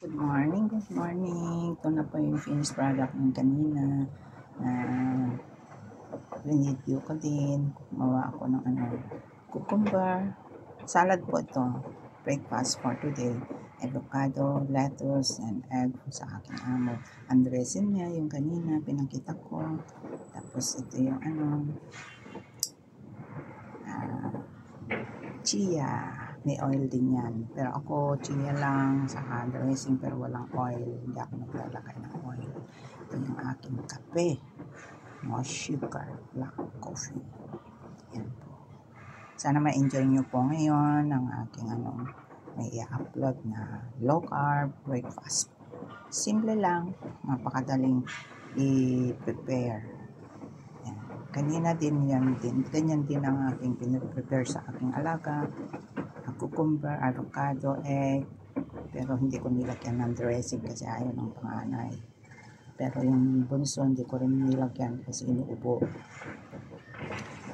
Good morning, good morning. Ito na po yung finished product ng kanina. Binidyo ko din. Gumawa ako ng cucumber. Salad po ito. Breakfast for today. Avocado, lettuce, and egg sa aking amo. Ang dressing niya, yung kanina, pinakita ko. Tapos ito yung chia. May oil din yan. Pero ako, chia lang, saka dressing, pero walang oil. Hindi ako naglalagay ng oil. Ito yung aking kape. No sugar, black coffee. Yan po. Sana ma-enjoy nyo po ngayon ang aking may i-upload na low carb breakfast. Simple lang, napakadaling i-prepare. Yan. Kanina din ganyan din ang aking piniprepare sa aking alaga. Cucumber, avocado, egg, pero hindi ko nilagyan ng dressing kasi ayaw ng panganay. Pero yung bunso hindi ko rin nilagyan kasi inuubo.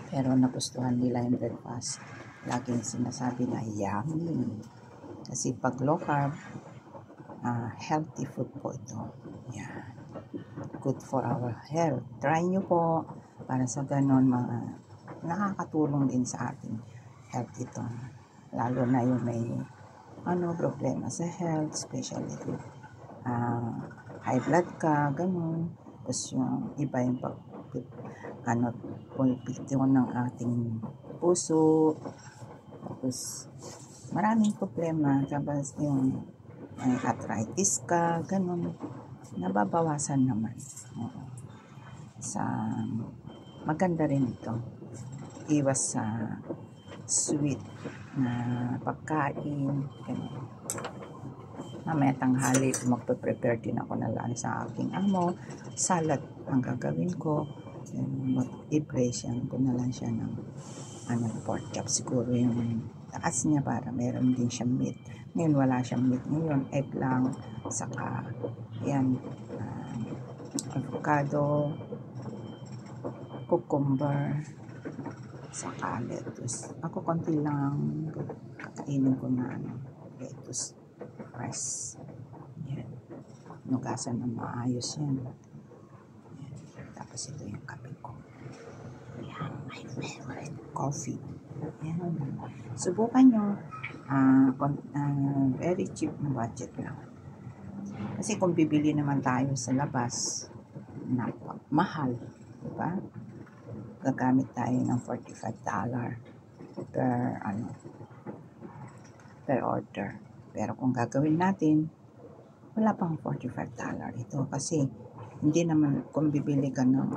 Pero nagustuhan nila yung breakfast. Laging sinasabi na yummy. Kasi pag low carb, healthy food po ito. Yan. Good for our health. Try nyo po para sa ganon nakakatulong din sa ating health ito. Lalo na yung may problema sa health, especially high blood ka, ganun. Tapos yung iba yung pulpition ng ating puso. Tapos maraming problema. Tapos yung may arthritis ka, ganun. Nababawasan naman. Maganda rin ito. Iwas sa sweet na pagkain. Ganun. Mamaya tanghali, magpe-prepare din ako na lang sa aking amo. Salad ang gagawin ko. I-press ko na lang siya ng pork chop. Siguro yung taas niya para meron din siyang meat. Ngayon wala siyang meat. Ngayon egg lang. Saka yan, avocado, cucumber, saka lettuce. Ako konti lang kakainin ko na lettuce. Press. Yan. Nugasan ng maayos yan. Tapos ito yung kape ko. Yan, my favorite coffee. Yan. Subukan nyo. Very cheap na budget lang. Kasi kung bibili naman tayo sa labas, mahal. Diba? Gagamit tayo ng $45 per order. Pero kung gagawin natin, wala pang $45 ito kasi hindi naman kung bibili ka ng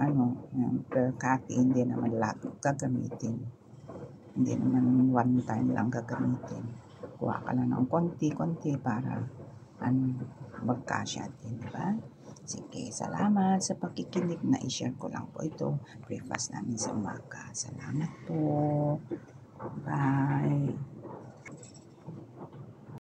per copy, hindi naman lahat gagamitin. Hindi naman one time lang gagamitin. Kuha ka lang ng konti-konti para magkasya din, diba? Sige, salamat sa pakikinig na i-share ko lang po ito. Breakfast namin sa umaga. Salamat po. Bye.